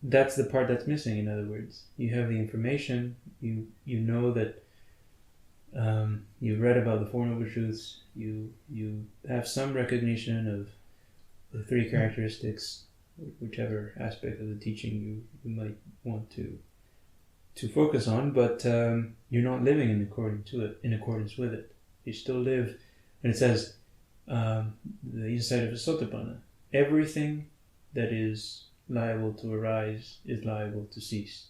that's the part that's missing. In other words, you have the information, you know that you've read about the Four Noble Truths, you have some recognition of the three characteristics, whichever aspect of the teaching you might want to focus on, but you're not living in accordance with it. You still live, and it says the inside of a Sotapanna, everything that is liable to arise is liable to cease.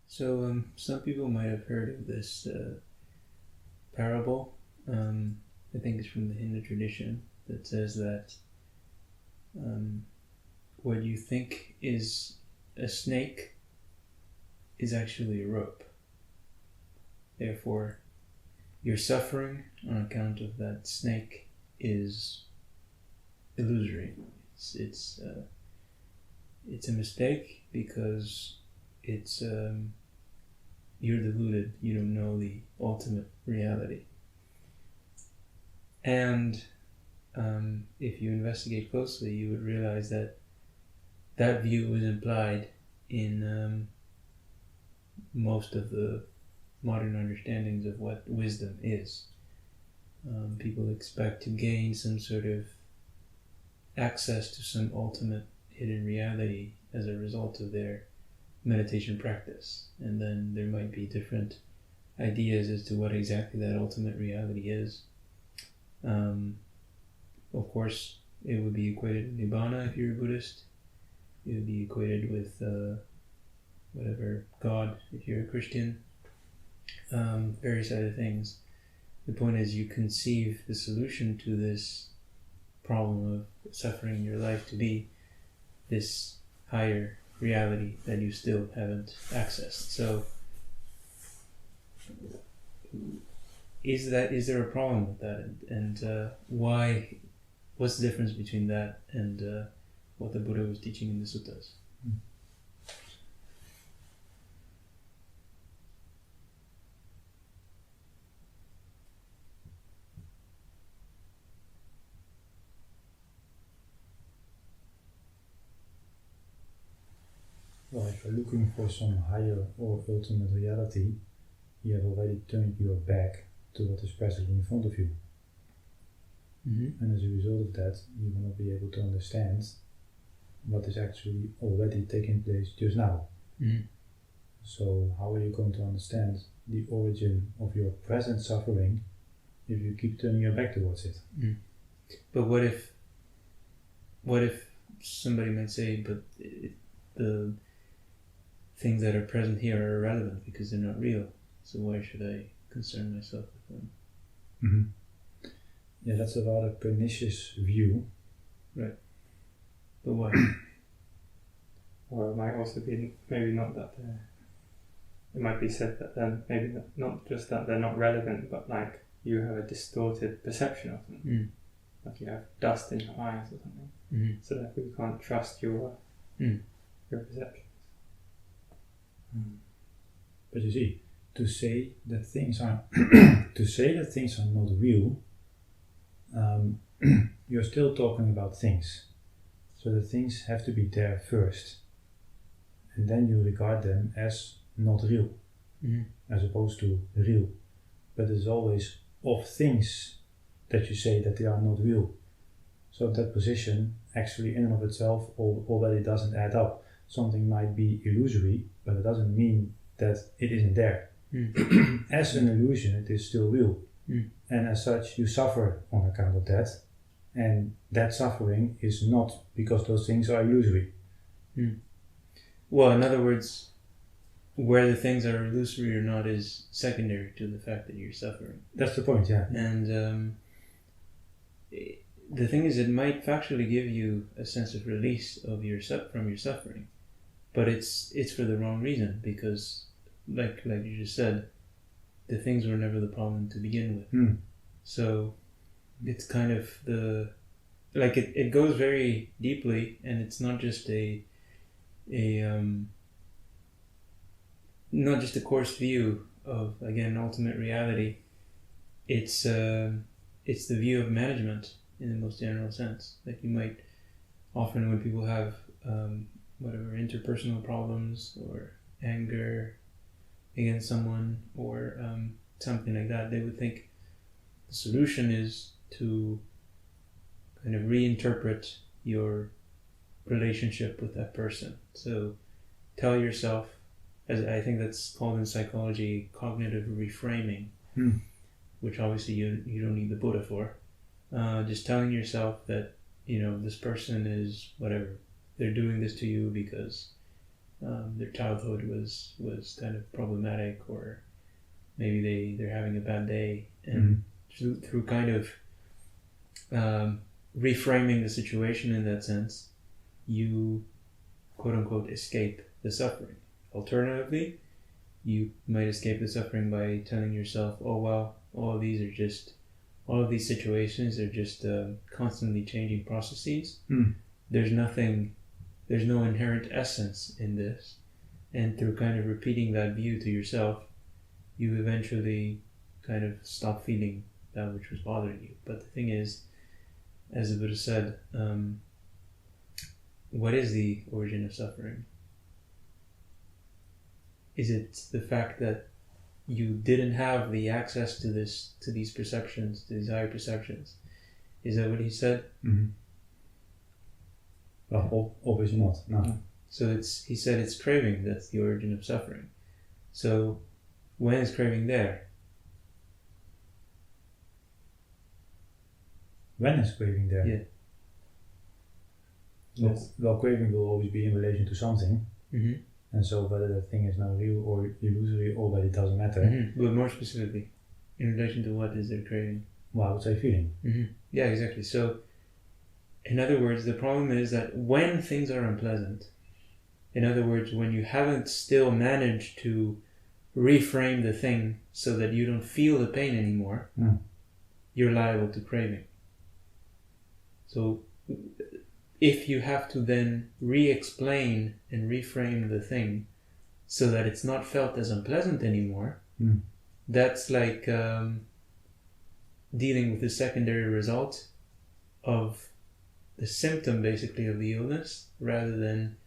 So some people might have heard of this parable. I think it's from the Hindu tradition that says that what you think is a snake is actually a rope. Therefore, your suffering on account of that snake is illusory. It's a mistake because it's you're deluded. You don't know the ultimate reality. And if you investigate closely, you would realize that that view is implied in most of the modern understandings of what wisdom is. People expect to gain some sort of access to some ultimate hidden reality as a result of their meditation practice, and then there might be different ideas as to what exactly that ultimate reality is. Of course, it would be equated with Nibbana if you're a Buddhist. It would be equated with whatever God if you're a Christian. Various other things. The point is, you conceive the solution to this problem of suffering in your life to be this higher reality that you still haven't accessed. So is there a problem with that, and why? What's the difference between that and what the Buddha was teaching in the suttas? Well, if you're looking for some higher or ultimate reality, you have already turned your back to what is presently in front of you. Mm-hmm. And as a result of that, you will not be able to understand what is actually already taking place just now. Mm-hmm. So how are you going to understand the origin of your present suffering if you keep turning your back towards it? Mm-hmm. But what if somebody might say, but the things that are present here are irrelevant because they're not real, so why should I concern myself with them? Mm-hmm. Yeah, that's a rather pernicious view. Right. But why? Or it might also be maybe not that it might be said that then maybe not just that they're not relevant, but like you have a distorted perception of them. Mm. Like you have dust in your eyes or something. Mm-hmm. So therefore you can't trust your perceptions. But you see, to say that things are not real, you're still talking about things. So the things have to be there first, and then you regard them as not real, as opposed to real. But it's always of things that you say that they are not real. So that position actually in and of itself already doesn't add up. Something might be illusory, but it doesn't mean that it isn't there. As an illusion, it is still real. And as such, you suffer on account of that. And that suffering is not because those things are illusory. Well, in other words, whether things are illusory or not is secondary to the fact that you're suffering. That's the point, yeah. And the thing is, it might factually give you a sense of release of from your suffering, but it's for the wrong reason, because like you just said, the things were never the problem to begin with. Mm. So it's kind of it goes very deeply, and it's not just not just a coarse view of, again, ultimate reality. It's the view of management in the most general sense. Like, you might often, when people have whatever interpersonal problems or anger against someone or something like that, they would think the solution is to kind of reinterpret your relationship with that person. So tell yourself, as I think that's called in psychology, cognitive reframing, which obviously you don't need the Buddha for. Just telling yourself that, this person is whatever, they're doing this to you because their childhood was kind of problematic, or maybe they're having a bad day, and through kind of reframing the situation in that sense, you quote unquote escape the suffering. Alternatively, you might escape the suffering by telling yourself, oh well, all of these situations are just constantly changing processes. There's no inherent essence in this, and through kind of repeating that view to yourself, you eventually kind of stop feeling that which was bothering you. But the thing is, as the Buddha said, what is the origin of suffering? Is it the fact that you didn't have the access to these perceptions, to these higher perceptions? Is that what he said? Mm-hmm. Well, obviously not. No. So he said it's craving that's the origin of suffering. So when is craving there? When is craving there? Yeah. Yes. Well, craving will always be in relation to something. Mm-hmm. And so whether that thing is now real or illusory already doesn't matter. Mm-hmm. But more specifically, in relation to what is there craving? Well, I would say feeling. Mm-hmm. Yeah, exactly. So, in other words, the problem is that when things are unpleasant, in other words, when you haven't still managed to reframe the thing so that you don't feel the pain anymore, you're liable to craving. So, if you have to then re-explain and reframe the thing so that it's not felt as unpleasant anymore, that's like dealing with the secondary result of the symptom, basically, of the illness, rather than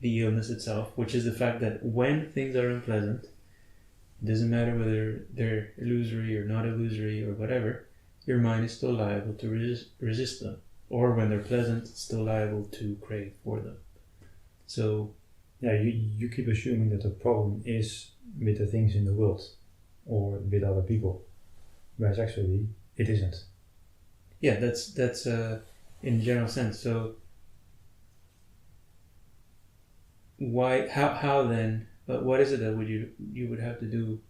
the illness itself, which is the fact that when things are unpleasant, it doesn't matter whether they're illusory or not illusory or whatever, your mind is still liable to resist them. Or when they're pleasant, it's still liable to crave for them. So, yeah, you keep assuming that the problem is with the things in the world or with other people, whereas actually it isn't. Yeah, that's in general sense. So, why? How then? But what is it that you would have to do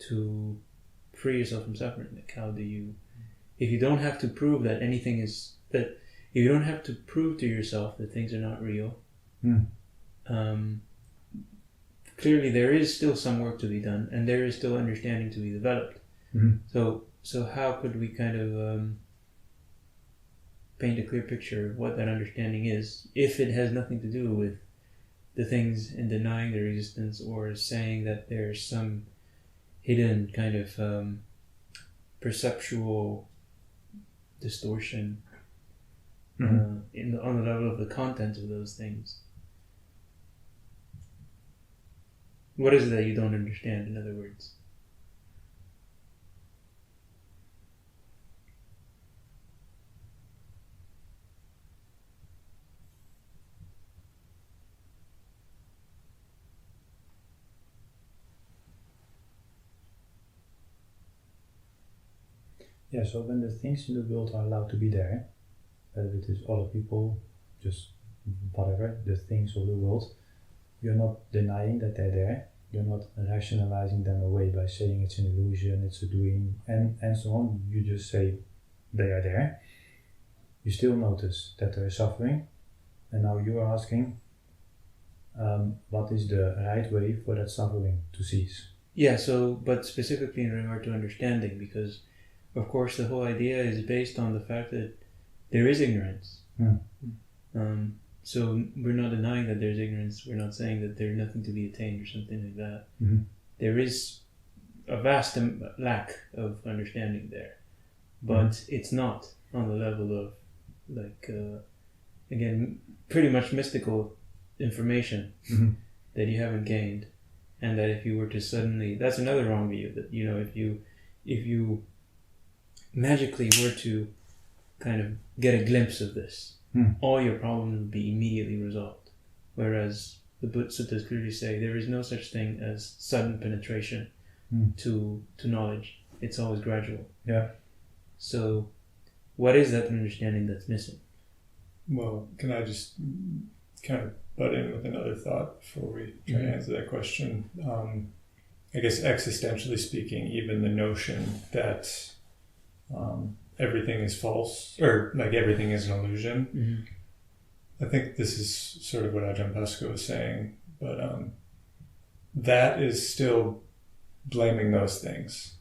to free yourself from suffering? Like, how do you? If you don't have to prove that anything is that, if you don't have to prove to yourself that things are not real, clearly there is still some work to be done, and there is still understanding to be developed. So how could we kind of paint a clear picture of what that understanding is, if it has nothing to do with the things and denying their existence, or saying that there's some hidden kind of perceptual distortion on the level of the content of those things? What is it that you don't understand, in other words? Yeah, so when the things in the world are allowed to be there, whether it is other people, just whatever, the things of the world, you're not denying that they're there, you're not rationalizing them away by saying it's an illusion, it's a doing, and so on. You just say they are there. You still notice that there is suffering, and now you are asking, what is the right way for that suffering to cease? Yeah, so, but specifically in regard to understanding, because, of course, the whole idea is based on the fact that there is ignorance. So we're not denying that there's ignorance. We're not saying that there's nothing to be attained or something like that. There is a vast lack of understanding there, but it's not on the level of, like, again, pretty much mystical information that you haven't gained, and that if you were to suddenly, that's another wrong view, that, you know, if you magically were to kind of get a glimpse of this, all your problems would be immediately resolved. Whereas the Suttas clearly say there is no such thing as sudden penetration to knowledge. It's always gradual. Yeah. So, what is that understanding that's missing? Well, can I just kind of butt in with another thought before we try to answer that question? I guess existentially speaking, even the notion that everything is false, or like everything is an illusion, I think this is sort of what Ajahn Pascoe was saying, but that is still blaming those things.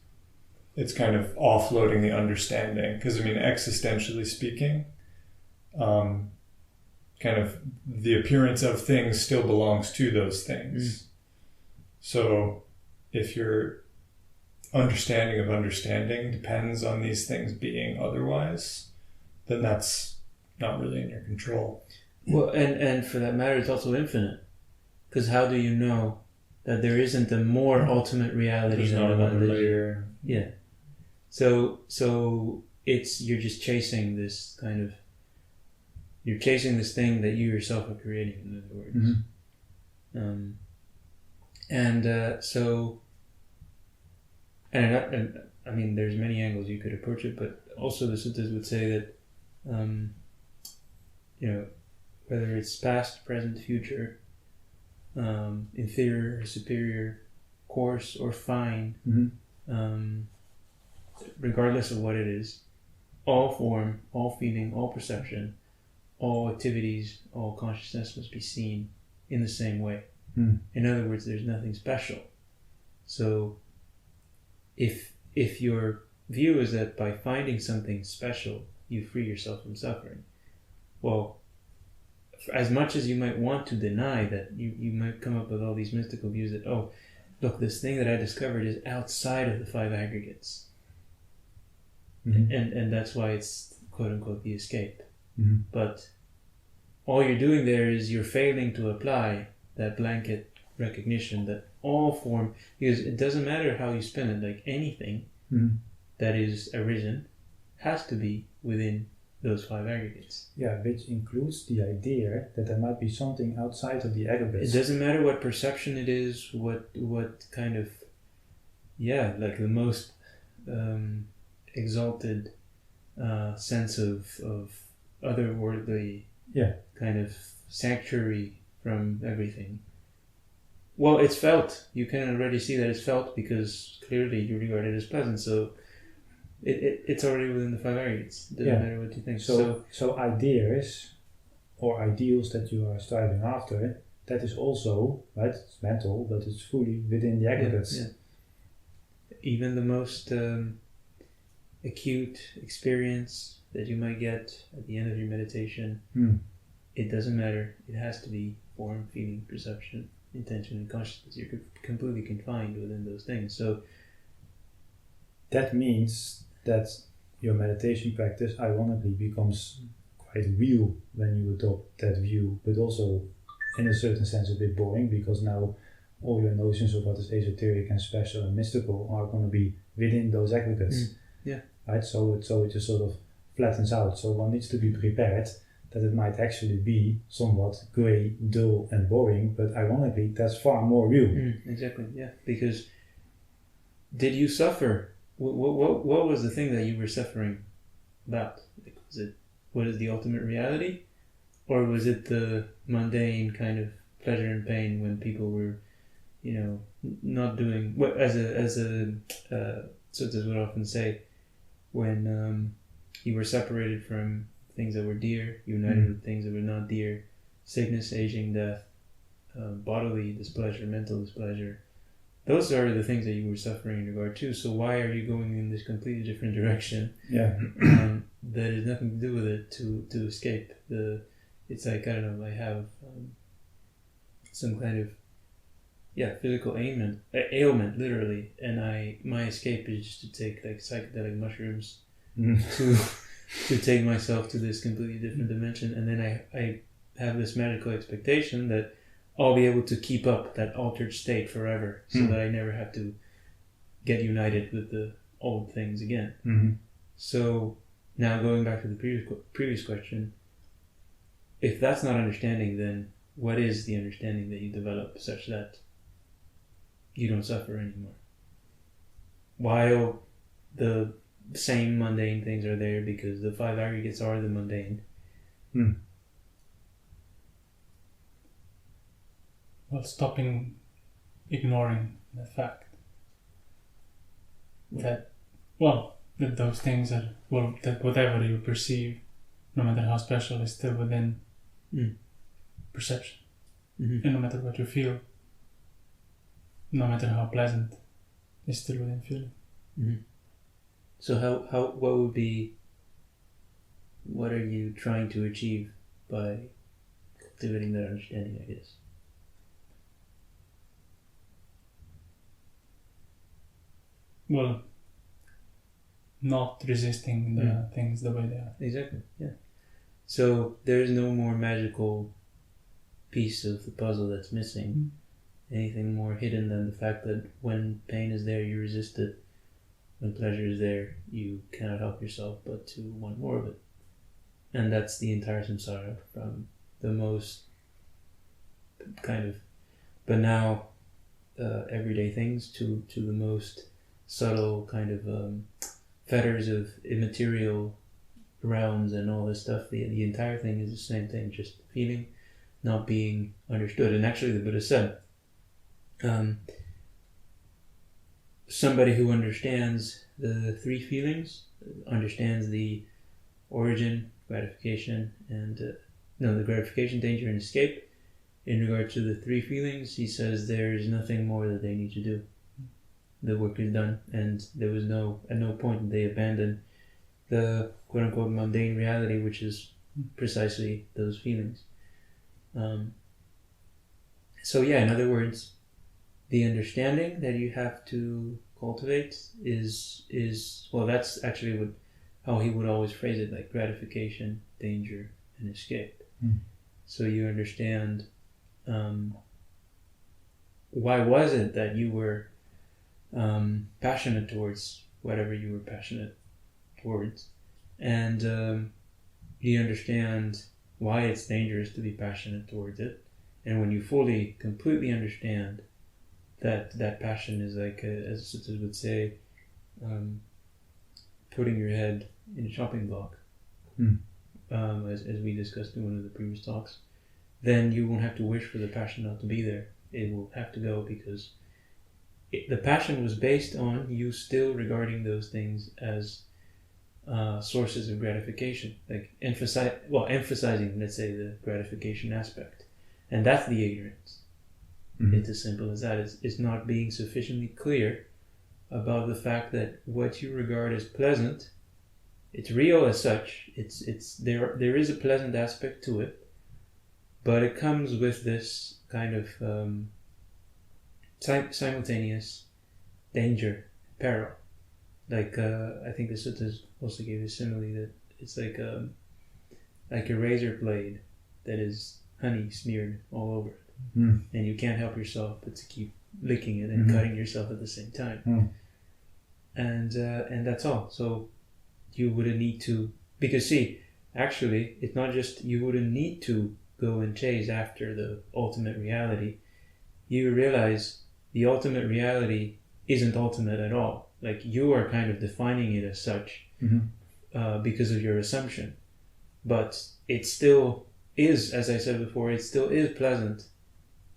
It's kind of offloading the understanding, because I mean, existentially speaking, kind of the appearance of things still belongs to those things. So if your understanding of understanding depends on these things being otherwise, then that's not really in your control. Well, and for that matter, it's also infinite. Because how do you know that there isn't a more ultimate reality There's than not the one another that layer. Yeah. So it's, you're just chasing this kind of, you're chasing this thing that you yourself are creating, in other words. And I mean, there's many angles you could approach it, but also the suttas would say that, you know, whether it's past, present, future, inferior or superior, coarse or fine, regardless of what it is, all form, all feeling, all perception, all activities, all consciousness must be seen in the same way. In other words, there's nothing special. So if your view is that by finding something special you free yourself from suffering, well, as much as you might want to deny that, you might come up with all these mystical views that, oh, look, this thing that I discovered is outside of the five aggregates. And that's why it's quote unquote the escape. But all you're doing there is you're failing to apply that blanket recognition that all form, because it doesn't matter how you spin it, like anything that is arisen has to be within those five aggregates. Yeah, which includes the idea that there might be something outside of the aggregates. It doesn't matter what perception it is, what kind of, like the most exalted sense of otherworldly kind of sanctuary from everything. Well, it's felt. You can already see that it's felt because clearly you regard it as pleasant. So it's already within the five aggregates. It doesn't matter what you think. So ideas or ideals that you are striving after, that is also, right, it's mental, but it's fully within the aggregates. Even the most acute experience that you might get at the end of your meditation, it doesn't matter. It has to be form, feeling, perception, intention, and consciousness. You're completely confined within those things. So that means that your meditation practice ironically becomes quite real when you adopt that view, but also in a certain sense a bit boring, because now all your notions of what is esoteric and special and mystical are going to be within those aggregates. Right? So it just sort of flattens out. So one needs to be prepared that it might actually be somewhat grey, dull and boring, but ironically that's far more real. Exactly, because did you suffer? What was the thing that you were suffering about? Like, what is the ultimate reality? Or was it the mundane kind of pleasure and pain when people were, not doing what, as a Suttas would often say, when you were separated from things that were dear, united with things that were not dear, sickness, aging, death, bodily displeasure, mental displeasure, those are the things that you were suffering in regard to. So why are you going in this completely different direction? Yeah. That has nothing to do with it to escape. It's like, I don't know, I have some kind of physical ailment literally, and my escape is just to take like psychedelic mushrooms to take myself to this completely different dimension, and then I have this magical expectation that I'll be able to keep up that altered state forever, so that I never have to get united with the old things again. Mm-hmm. So now going back to the previous question, if that's not understanding, then what is the understanding that you develop such that you don't suffer anymore? While the same mundane things are there, because the 5 aggregates are the mundane. Well, stopping ignoring the fact that those things are, that whatever you perceive, no matter how special, is still within perception. Mm-hmm. And no matter what you feel, no matter how pleasant, is still within feeling. Mm-hmm. So what are you trying to achieve by cultivating that understanding, I guess? Well, not resisting the things the way they are. Exactly, yeah. So there's no more magical piece of the puzzle that's missing. Anything more hidden than the fact that when pain is there, you resist it. When pleasure is there, you cannot help yourself but to want more of it. And that's the entire samsara, from the most kind of banal everyday things to the most subtle kind of fetters of immaterial realms and all this stuff. The entire thing is the same thing, just feeling, not being understood. And actually the Buddha said, somebody who understands the 3 feelings, understands the origin, gratification, and the gratification, danger, and escape. In regard to the 3 feelings, he says there is nothing more that they need to do. The work is done, and there was at no point did they abandon the quote-unquote mundane reality, which is precisely those feelings. So yeah, in other words, the understanding that you have to cultivate is that's actually how he would always phrase it, like gratification, danger, and escape. So you understand why was it that you were passionate towards whatever you were passionate towards, and you understand why it's dangerous to be passionate towards it. And when you completely understand that passion is like, as Sutras would say, putting your head in a chopping block, as we discussed in one of the previous talks, then you won't have to wish for the passion not to be there. It will have to go, because the passion was based on you still regarding those things as sources of gratification, like emphasizing, let's say, the gratification aspect. And that's the ignorance. It's as simple as that. It's not being sufficiently clear about the fact that what you regard as pleasant, it's real as such. There is a pleasant aspect to it, but it comes with this kind of simultaneous danger, peril. Like I think the suttas also gave a simile that it's like a razor blade that is honey smeared all over it. And you can't help yourself but to keep licking it and cutting yourself at the same time. And that's all. So you wouldn't need to, because see, actually, it's not just you wouldn't need to go and chase after the ultimate reality. You realize the ultimate reality isn't ultimate at all. Like, you are kind of defining it as such because of your assumption. But it still is, as I said before, it still is pleasant.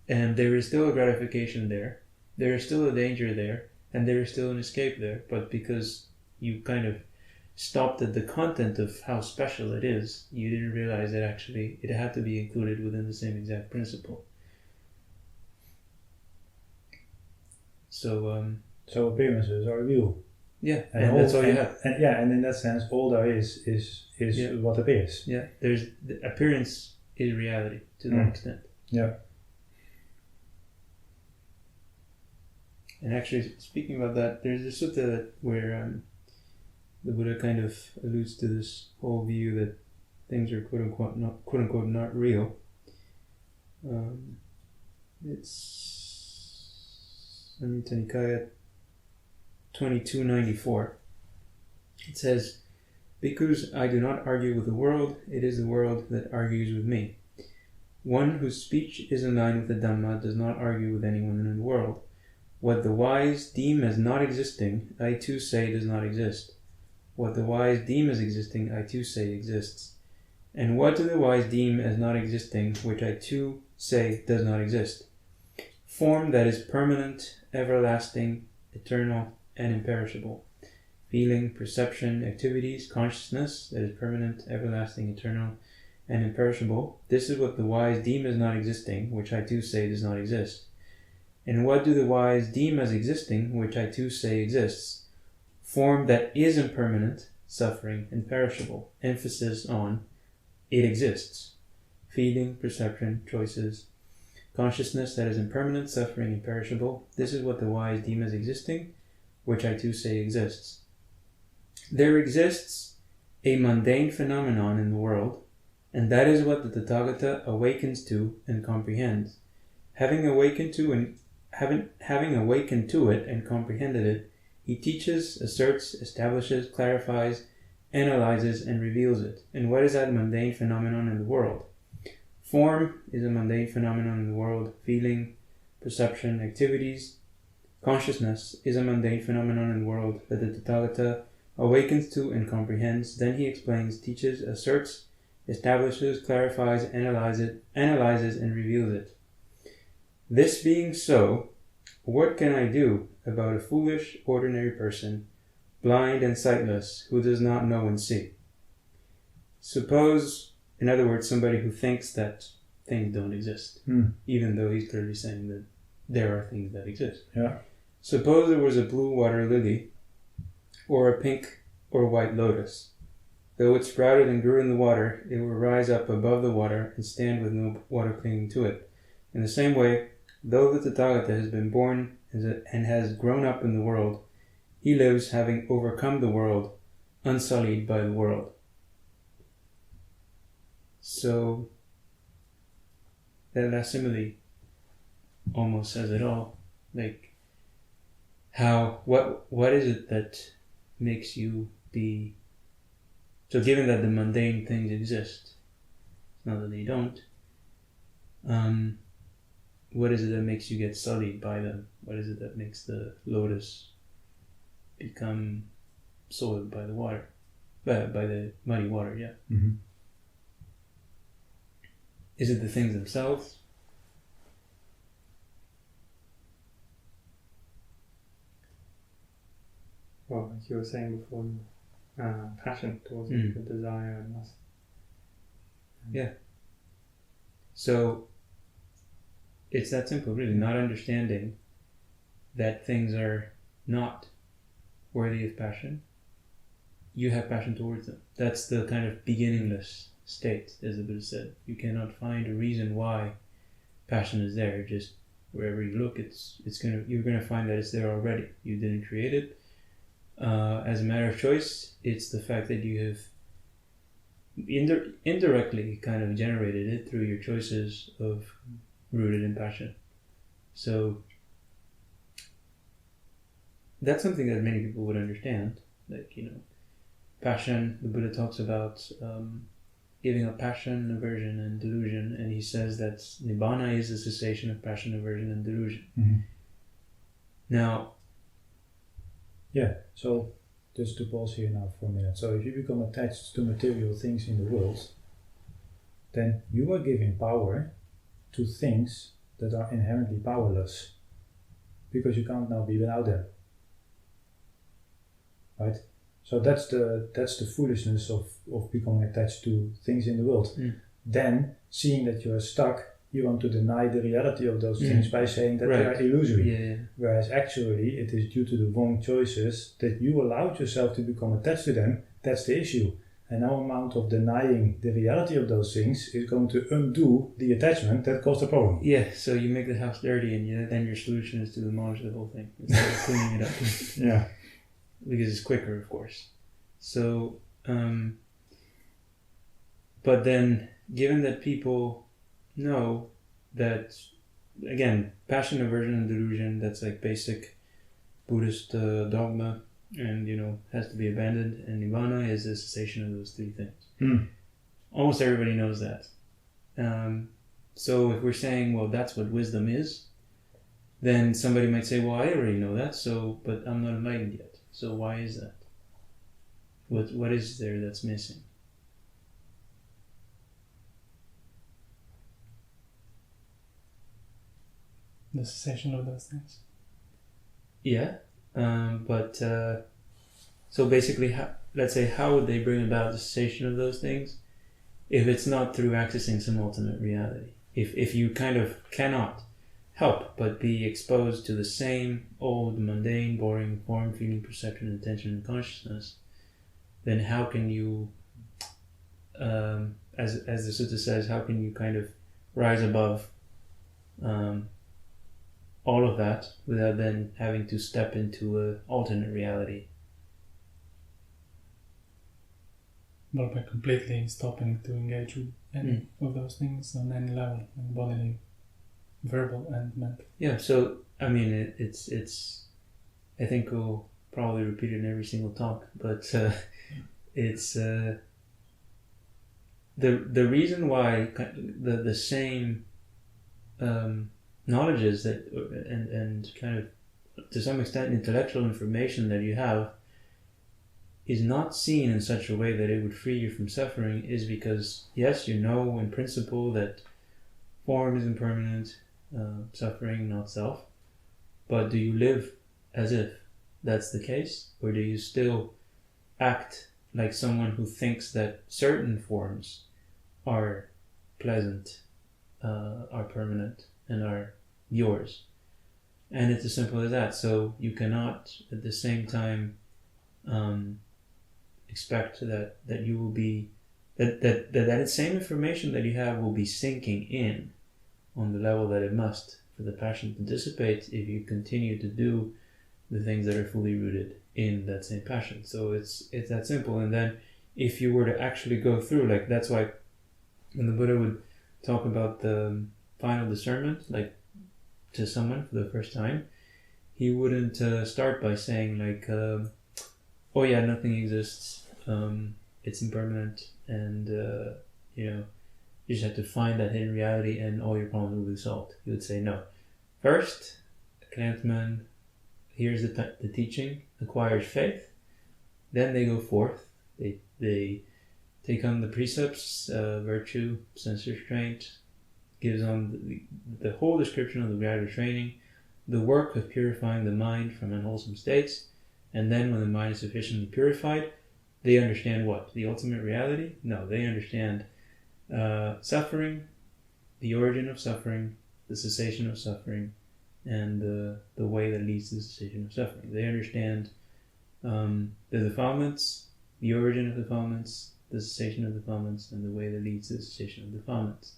And there is still a gratification there. There is still a danger there. And there is still an escape there. But because you kind of stopped at the content of how special it is, you didn't realize that actually it had to be included within the same exact principle. So appearances are real. Yeah, And and that's all you have. And in that sense, all there is Yeah. what appears. Yeah, there's the appearance is reality to that extent. Yeah. And actually, speaking about that, there's a sutta where the Buddha kind of alludes to this whole view that things are quote unquote not real. It's Samyutta Nikaya 2294. It says, "Bhikkhus, I do not argue with the world, it is the world that argues with me. One whose speech is in line with the Dhamma does not argue with anyone in the world. What the wise deem as not existing, I too say does not exist. What the wise deem as existing, I too say exists. And what do the wise deem as not existing, which I too say does not exist? Form that is permanent, everlasting, eternal, and imperishable. Feeling, perception, activities, consciousness that is permanent, everlasting, eternal, and imperishable. This is what the wise deem as not existing, which I too say does not exist. And what do the wise deem as existing, which I too say exists? Form that is impermanent, suffering, and perishable. Emphasis on it exists. Feeling, perception, choices, consciousness that is impermanent, suffering, and perishable. This is what the wise deem as existing, which I too say exists. There exists a mundane phenomenon in the world, and that is what the Tathagata awakens to and comprehends. Having awakened to it and comprehended it, he teaches, asserts, establishes, clarifies, analyzes, and reveals it. And what is that mundane phenomenon in the world? Form is a mundane phenomenon in the world. Feeling, perception, activities, consciousness is a mundane phenomenon in the world that the Tathagata awakens to and comprehends. Then he explains, teaches, asserts, establishes, clarifies, analyzes, and reveals it. This being so, what can I do about a foolish, ordinary person, blind and sightless, who does not know and see? Suppose, in other words, somebody who thinks that things don't exist, even though he's clearly saying that there are things that exist. Yeah. Suppose there was a blue water lily, or a pink or white lotus. Though it sprouted and grew in the water, it will rise up above the water and stand with no water clinging to it. In the same way, though the Tathagata has been born and has grown up in the world, he lives having overcome the world, unsullied by the world." So, that last simile almost says it all. Like, what is it that makes you be... So given that the mundane things exist, not that they don't, what is it that makes you get sullied by them? What is it that makes the lotus become soiled by the water? By the muddy water, yeah. Mm-hmm. Is it the things themselves? Well, like you were saying before, passion towards it, the desire and lust. Yeah. So, it's that simple, really. Not understanding that things are not worthy of passion. You have passion towards them. That's the kind of beginningless state, as the Buddha said. You cannot find a reason why passion is there. Just wherever you look, you're gonna find that it's there already. You didn't create it. As a matter of choice, it's the fact that you have indirectly kind of generated it through your choices of rooted in passion. So that's something that many people would understand. Like, passion, the Buddha talks about giving up passion, aversion, and delusion, and he says that Nibbana is the cessation of passion, aversion, and delusion. Mm-hmm. Now, yeah, so just to pause here now for a minute. So if you become attached to material things in the world, then you are giving power to things that are inherently powerless, because you can't now be without them. Right? So that's the foolishness of becoming attached to things in the world. Then, seeing that you are stuck, you want to deny the reality of those things by saying that they Right. are illusory. Yeah. Whereas actually it is due to the wrong choices that you allowed yourself to become attached to them. That's the issue. And no amount of denying the reality of those things is going to undo the attachment that caused the problem. Yeah, so you make the house dirty, and then your solution is to demolish the whole thing instead of cleaning it up. Yeah. Because it's quicker, of course. So, but then, given that people know that, again, passion, aversion, and delusion, that's like basic Buddhist dogma, and has to be abandoned, and nirvana is the cessation of those three things. Almost everybody knows that. So if we're saying, well, that's what wisdom is, then somebody might say, well, I already know that, but I'm not enlightened yet. So why is that? What is there that's missing? The cessation of those things. Yeah, so basically, let's say, how would they bring about the cessation of those things if it's not through accessing some ultimate reality? If you kind of cannot help but be exposed to the same old, mundane, boring form, feeling, perception, intention, and consciousness, then how can you, as the sutta says, how can you kind of rise above all of that without then having to step into an alternate reality? Well, by completely stopping to engage with any of those things on any level, like bodily, verbal, and mental. Yeah, so, I mean, it's I think we'll probably repeat it in every single talk, but it's the reason why the same knowledges that and kind of to some extent intellectual information that you have is not seen in such a way that it would free you from suffering is because, yes, you know in principle that form is impermanent, suffering not self, but do you live as if that's the case, or do you still act like someone who thinks that certain forms are pleasant, are permanent, and are yours? And it's as simple as that. So you cannot at the same time expect that you will be that same information that you have will be sinking in on the level that it must for the passion to dissipate if you continue to do the things that are fully rooted in that same passion. So it's that simple. And then if you were to actually go through, like, that's why when the Buddha would talk about the final discernment, like to someone for the first time, he wouldn't start by saying like, oh yeah, nothing exists, it's impermanent, and you just have to find that hidden reality and all your problems will be solved. He would say, no. First, a clansman hears the teaching, acquires faith, then they go forth, they take on the precepts, virtue, sense restraint, gives on the whole description of the graduate training, the work of purifying the mind from unwholesome states, and then when the mind is sufficiently purified, they understand what? The ultimate reality? No, they understand suffering, the origin of suffering, the cessation of suffering, and the way that leads to the cessation of suffering. They understand the defilements, the origin of defilements, the cessation of defilements, and the way that leads to the cessation of defilements.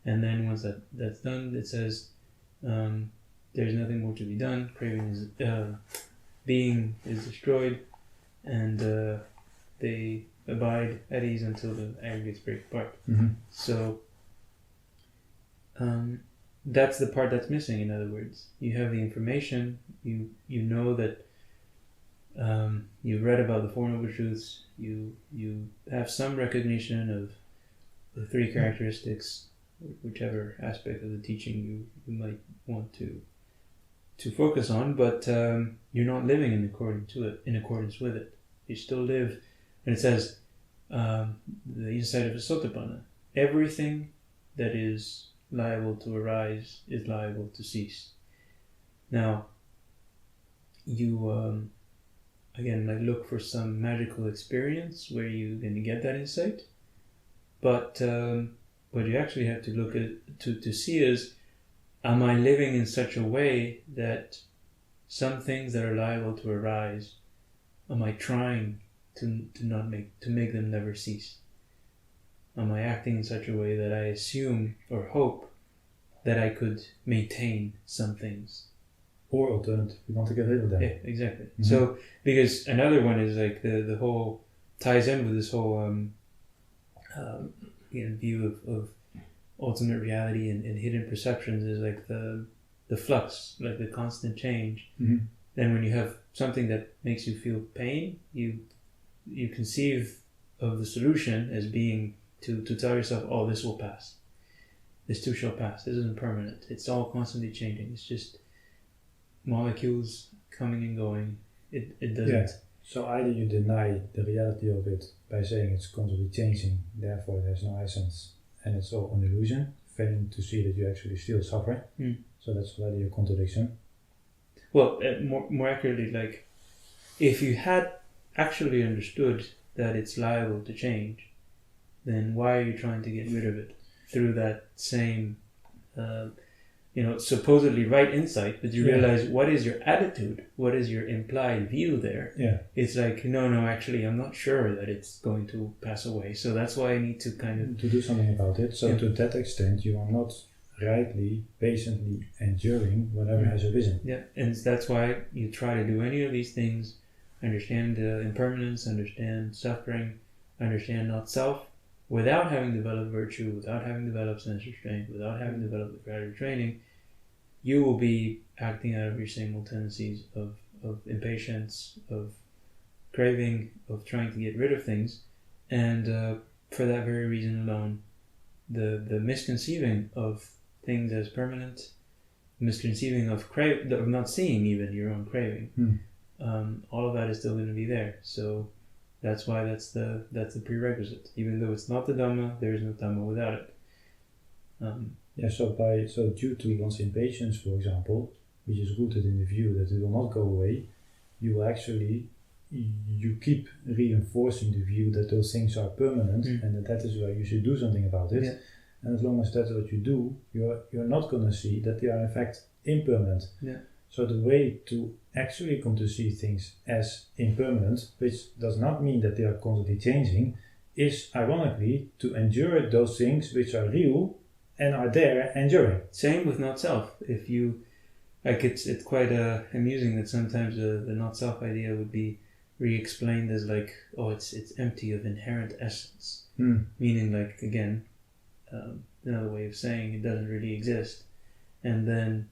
And then once that's done, it says there's nothing more to be done. Craving is being is destroyed, and they abide at ease until the aggregates break apart. Mm-hmm. So that's the part that's missing. In other words, you have the information, you know that you've read about the Four Noble Truths, you have some recognition of the three characteristics, whichever aspect of the teaching you might want to focus on, but you're not living in accordance with it. You still live, and it says the inside of a sotapanna, everything that is liable to arise is liable to cease. Now, you again might look for some magical experience where you're going to get that insight, but what you actually have to look at to see is, am I living in such a way that some things that are liable to arise, am I trying to make them never cease? Am I acting in such a way that I assume or hope that I could maintain some things? Or alternative, we want to get rid of them. Yeah, exactly. Mm-hmm. So, because another one is like the whole, ties in with this whole view of ultimate reality and hidden perceptions, is like the flux, like the constant change. Mm-hmm. Then when you have something that makes you feel pain, you conceive of the solution as being to tell yourself, oh, this will pass. This too shall pass. This isn't permanent. It's all constantly changing. It's just molecules coming and going. It doesn't. Yeah. So either you deny the reality of it by saying it's constantly changing, therefore there's no essence and it's all an illusion, failing to see that you actually still suffer. So that's already a contradiction. Well, more accurately, like, if you had actually understood that it's liable to change, then why are you trying to get rid of it through that same, supposedly right insight? But you realize, what is your attitude? What is your implied view there? Yeah. It's like, no, actually, I'm not sure that it's going to pass away. So that's why I need to kind of... to do something about it. So to that extent, you are not rightly, patiently enduring whatever has arisen. Yeah, and that's why you try to do any of these things, understand impermanence, understand suffering, understand not self, without having developed virtue, without having developed sense restraint, without having developed the gratitude training. You will be acting out of your same old tendencies of impatience, of craving, of trying to get rid of things, and for that very reason alone, the misconceiving of things as permanent, misconceiving of not seeing even your own craving, all of that is still going to be there. So that's why that's the prerequisite. Even though it's not the Dhamma, there is no Dhamma without it. So due to one's impatience, for example, which is rooted in the view that it will not go away, you keep reinforcing the view that those things are permanent and that is why you should do something about it. Yeah. And as long as that's what you do, you're not going to see that they are in fact impermanent. Yeah. So the way to actually come to see things as impermanent, which does not mean that they are constantly changing, is ironically to endure those things which are real and are there enduring. Same with not self. If you it's quite amusing that sometimes the not self idea would be re-explained as like, oh, it's empty of inherent essence, meaning like, again, another way of saying it doesn't really exist, and then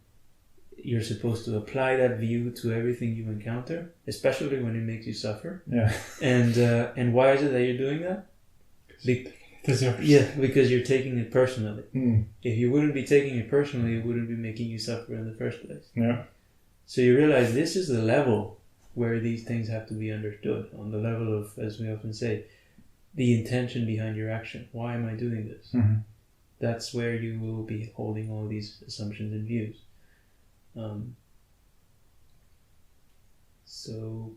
you're supposed to apply that view to everything you encounter, especially when it makes you suffer. Yeah. And why is it that you're doing that? Because you're taking it personally. If you wouldn't be taking it personally, it wouldn't be making you suffer in the first place. Yeah. So you realize this is the level where these things have to be understood, on the level of, as we often say, the intention behind your action. Why am I doing this? Mm-hmm. That's where you will be holding all these assumptions and views. So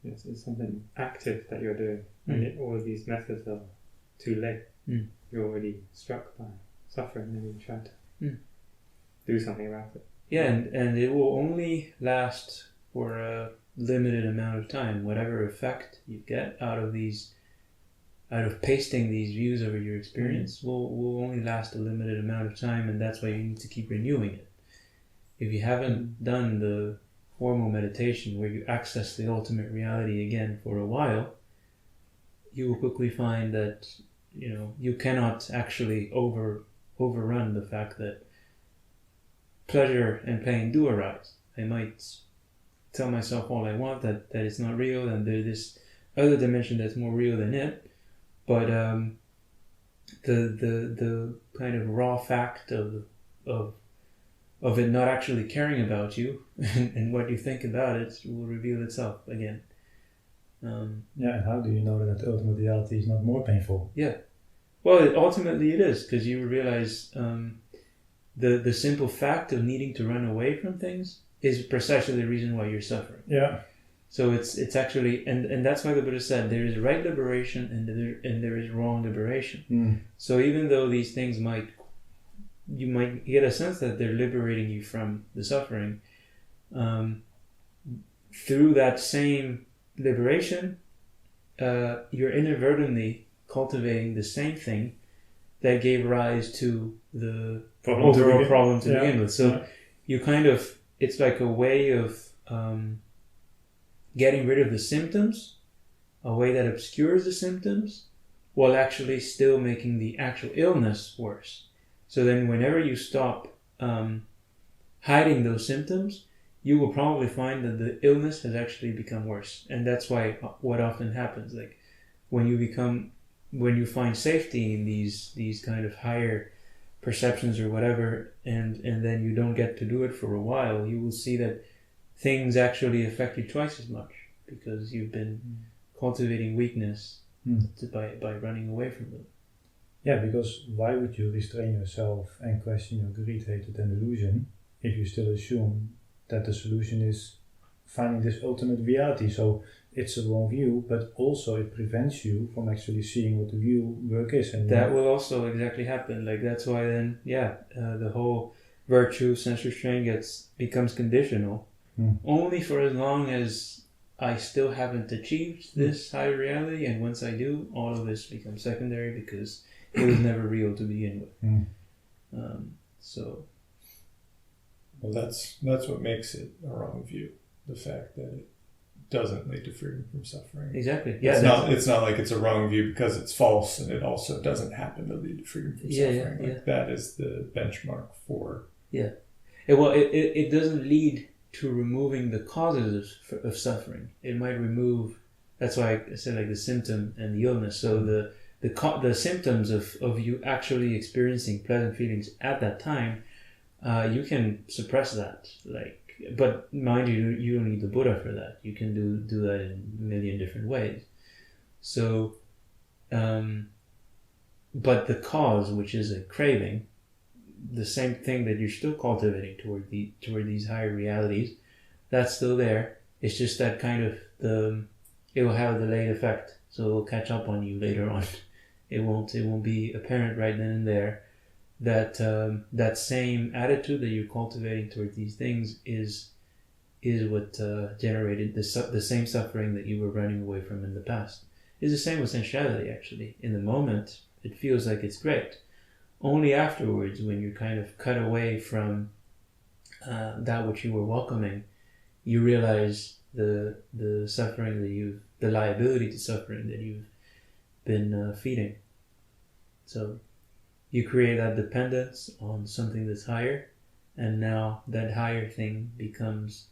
yes, it's something active that you're doing. And all of these methods are too late. You're already struck by suffering and you try to do something about it. Yeah, and it will only last for a limited amount of time. Whatever effect you get out of pasting these views over your experience will only last a limited amount of time, and that's why you need to keep renewing it. If you haven't done the formal meditation where you access the ultimate reality again for a while, you will quickly find that you cannot actually overrun the fact that pleasure and pain do arise. I might tell myself all I want that it's not real and there's this other dimension that's more real than it, but the kind of raw fact of it not actually caring about you and what you think about it will reveal itself again. And how do you know that the ultimate reality is not more painful? Yeah, well, ultimately it is, because you realize the simple fact of needing to run away from things is precisely the reason why you're suffering. Yeah. So it's actually, and that's why the Buddha said there is right liberation and there is wrong liberation. So even though these things you might get a sense that they're liberating you from the suffering, through that same liberation, you're inadvertently cultivating the same thing that gave rise to the overall problem to begin with. So you kind of, it's like a way of getting rid of the symptoms, a way that obscures the symptoms, while actually still making the actual illness worse. So then whenever you stop hiding those symptoms, you will probably find that the illness has actually become worse. And that's why what often happens, like when you find safety in these kind of higher perceptions or whatever, and then you don't get to do it for a while, you will see that things actually affect you twice as much because you've been cultivating weakness by running away from them. Yeah, because why would you restrain yourself and question your greed, hatred and illusion if you still assume that the solution is finding this ultimate reality? So it's a wrong view, but also it prevents you from actually seeing what the real work is. And that will also exactly happen. Like that's why then, the whole virtue sense restraint becomes conditional. Only for as long as I still haven't achieved this higher reality, and once I do, all of this becomes secondary because it was never real to begin with. Well, that's what makes it a wrong view. The fact that it doesn't lead to freedom from suffering. Exactly. Yeah. It's not like it's a wrong view because it's false, and it also doesn't happen to lead to freedom from suffering. That is the benchmark for. Yeah. Well, it doesn't lead to removing the causes of suffering. It might remove. That's why I said like the symptom and the illness. So the symptoms of you actually experiencing pleasant feelings at that time, you can suppress that. But mind you, you don't need the Buddha for that. You can do that in a million different ways. So, but the cause, which is a craving, the same thing that you're still cultivating toward these higher realities, that's still there. It's just that kind of it will have a delayed effect, so it will catch up on you later on. It won't be apparent right then and there. That same attitude that you're cultivating toward these things is what generated the same suffering that you were running away from in the past. It's the same with sensuality, actually. In the moment, it feels like it's great. Only afterwards, when you're kind of cut away from that which you were welcoming, you realize the suffering the liability to suffering that you've been feeding. So you create that dependence on something that's higher, and now that higher thing becomes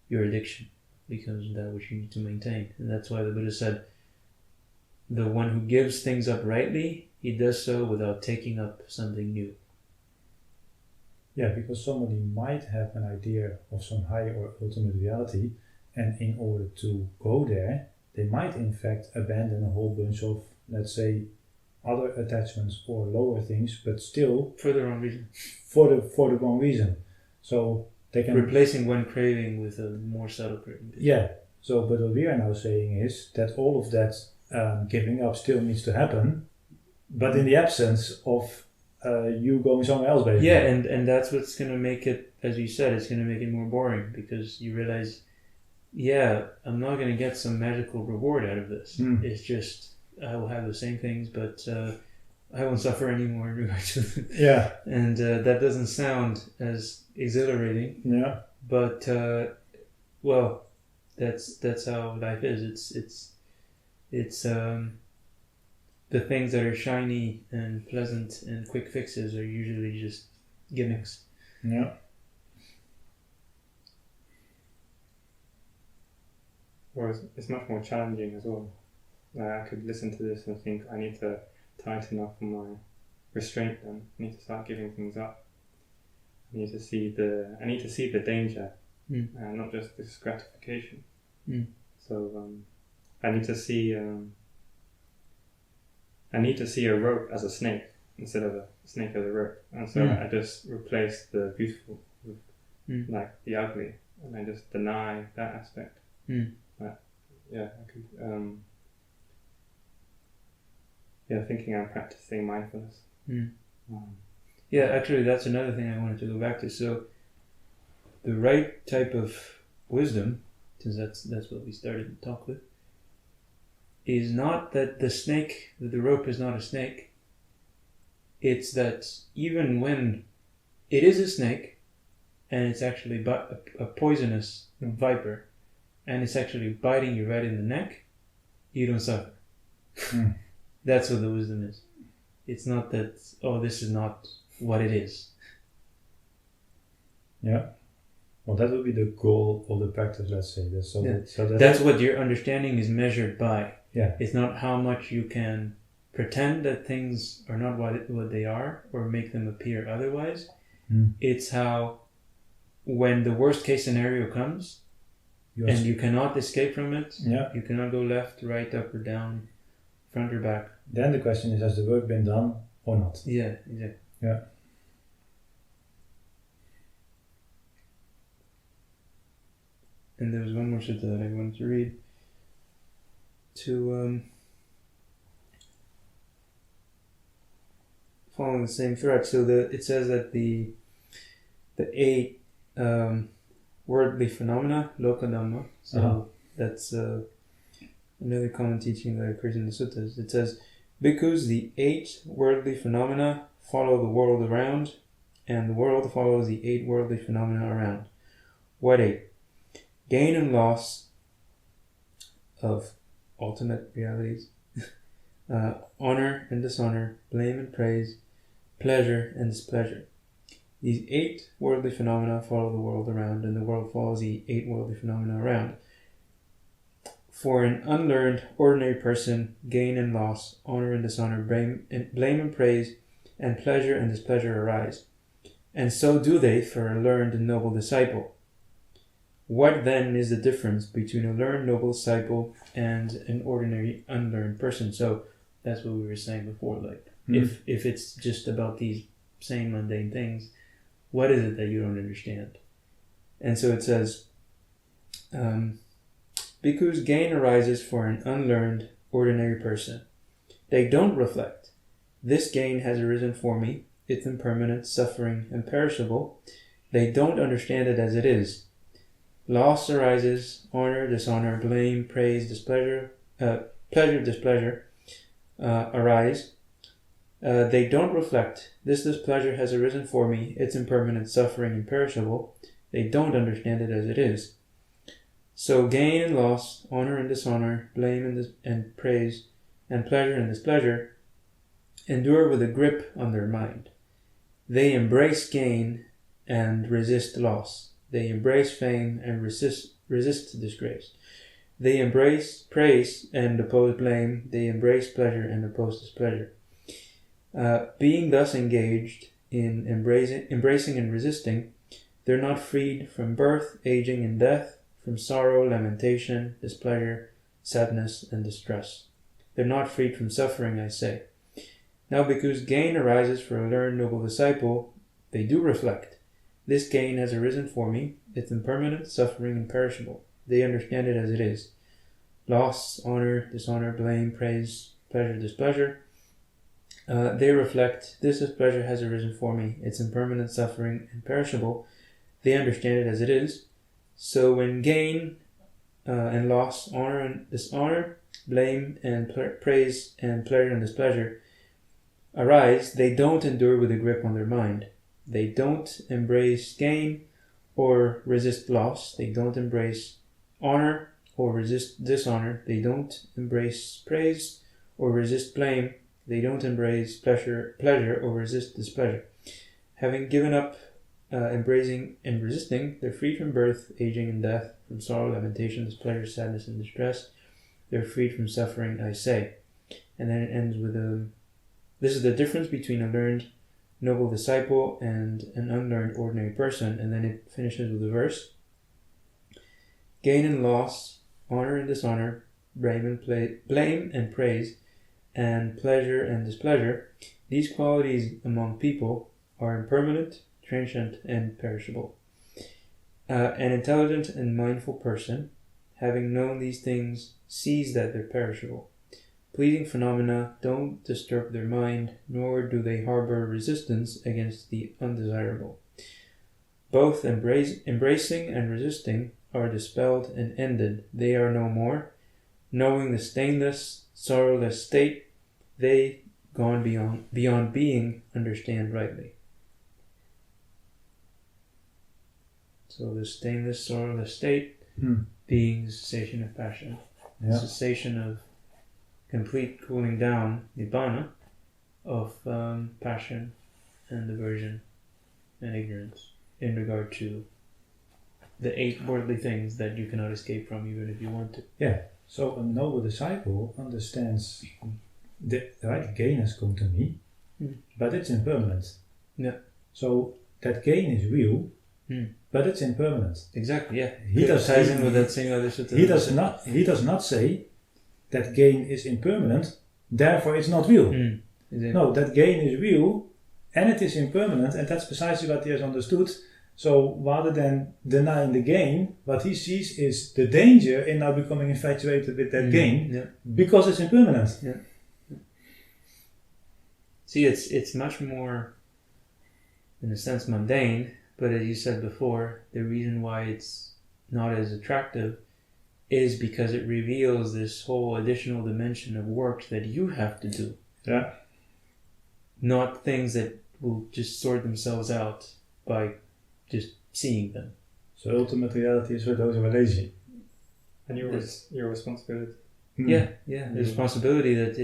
your addiction, becomes that which you need to maintain. And that's why the Buddha said, the one who gives things up rightly, he does so without taking up something new. Yeah, because somebody might have an idea of some higher or ultimate reality, and in order to go there, they might in fact abandon a whole bunch of, let's say, other attachments or lower things, but still for the wrong reason. For the wrong reason. So they can replacing one craving with a more subtle craving. Yeah. So, but what we are now saying is that all of that giving up still needs to happen, but in the absence of you going somewhere else, basically. Yeah, and that's what's going to make it, as you said, it's going to make it more boring because you realize, I'm not going to get some magical reward out of this. It's just I will have the same things, but I won't suffer anymore. Yeah. And that doesn't sound as exhilarating. Yeah. But that's how life is. It's the things that are shiny and pleasant and quick fixes are usually just gimmicks. Yeah. Whereas it's much more challenging as well. I could listen to this and think I need to tighten up on my restraint. Then I need to start giving things up. I need to see the danger, not just this gratification. So I need to see a rope as a snake instead of a snake as a rope, and so I just replace the beautiful with like the ugly, and I just deny that aspect. Yeah, I could. Thinking and practicing mindfulness. Yeah, actually, that's another thing I wanted to go back to. So, the right type of wisdom, since that's what we started the talk with, is not that the rope is not a snake. It's that even when it is a snake, and it's actually a poisonous viper, and it's actually biting you right in the neck, you don't suffer. That's what the wisdom is. It's not that, this is not what it is. Yeah. Well, that would be the goal of the practice, let's say. That's what your understanding is measured by. Yeah. It's not how much you can pretend that things are not what they are or make them appear otherwise. It's how, when the worst case scenario comes and you cannot escape from it, you cannot go left, right, up or down, front or back. Then the question is, has the work been done or not? Yeah, exactly. Yeah. And there was one more sutta that I wanted to read. Following the same thread. So it says that the 8 worldly phenomena, loka dhamma. So that's another common teaching that occurs in the suttas. It says, because the 8 worldly phenomena follow the world around, and the world follows the 8 worldly phenomena around. What 8? Gain and loss of ultimate realities, honor and dishonor, blame and praise, pleasure and displeasure. These 8 worldly phenomena follow the world around, and the world follows the 8 worldly phenomena around. For an unlearned, ordinary person, gain and loss, honor and dishonor, blame and praise, and pleasure and displeasure arise. And so do they for a learned and noble disciple. What then is the difference between a learned noble disciple and an ordinary unlearned person? So that's what we were saying before. Like, if it's just about these same mundane things, what is it that you don't understand? And so it says, because gain arises for an unlearned ordinary person, they don't reflect. This gain has arisen for me. It's impermanent, suffering, and perishable. They don't understand it as it is. Loss arises, honor, dishonor, blame, praise, displeasure, pleasure, displeasure arise. They don't reflect. This displeasure has arisen for me. It's impermanent, suffering, and perishable. They don't understand it as it is. So gain and loss, honor and dishonor, blame and praise, and pleasure and displeasure endure with a grip on their mind. They embrace gain and resist loss. They embrace fame and resist disgrace. They embrace praise and oppose blame. They embrace pleasure and oppose displeasure. Being thus engaged in embracing and resisting, they're not freed from birth, aging, and death, from sorrow, lamentation, displeasure, sadness, and distress. They're not freed from suffering, I say. Now, because gain arises for a learned noble disciple, they do reflect. This gain has arisen for me. It's impermanent, suffering, and perishable. They understand it as it is. Loss, honor, dishonor, blame, praise, pleasure, displeasure. They reflect. This displeasure has arisen for me. It's impermanent, suffering, and perishable. They understand it as it is. So when gain and loss, honor and dishonor, blame and praise, and pleasure and displeasure arise, they don't endure with a grip on their mind. They don't embrace gain or resist loss. They don't embrace honor or resist dishonor. They don't embrace praise or resist blame. They don't embrace pleasure or resist displeasure. Having given up embracing and resisting, they're freed from birth, aging, and death, from sorrow, lamentation, displeasure, sadness, and distress. They're freed from suffering, I say. And then it ends with this is the difference between a learned noble disciple and an unlearned ordinary person. And then it finishes with a verse. Gain and loss, honor and dishonor, blame and praise, and pleasure and displeasure, these qualities among people are impermanent, transient, and perishable. An intelligent and mindful person having known these things, sees that they're perishable. Fleeting phenomena don't disturb their mind, nor do they harbor resistance against the undesirable. Both embracing and resisting are dispelled and ended. They are no more. Knowing the stainless, sorrowless state, they, gone beyond being, understand rightly. So the stainless, sorrowless state being the cessation of passion, the cessation of complete cooling down, nibbana, of passion and aversion and ignorance in regard to the 8 worldly things that you cannot escape from even if you want to. Yeah. So a noble disciple understands that right gain has come to me, but it's impermanent. Yeah. So that gain is real, but it's impermanent. Exactly. Yeah. He does ties in with that same other. He does not say that gain is impermanent, therefore it's not real. Exactly. No, that gain is real and it is impermanent, and that's precisely what he has understood. So rather than denying the gain, what he sees is the danger in now becoming infatuated with that gain because it's impermanent. Yeah. See, it's much more, in a sense, mundane, but as you said before, the reason why it's not as attractive is because it reveals this whole additional dimension of work that you have to do. Yeah. Not things that will just sort themselves out by just seeing them. So ultimate reality is for those who are lazy. And your responsibility. Yeah. The responsibility that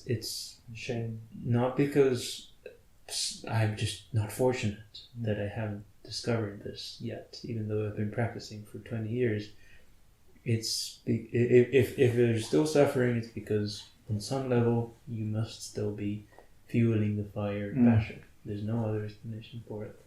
it's shame. Not because I'm just not fortunate that I haven't discovered this yet, even though I've been practicing for 20 years. It's if there's still suffering, it's because on some level you must still be fueling the fire of passion. There's no other explanation for it.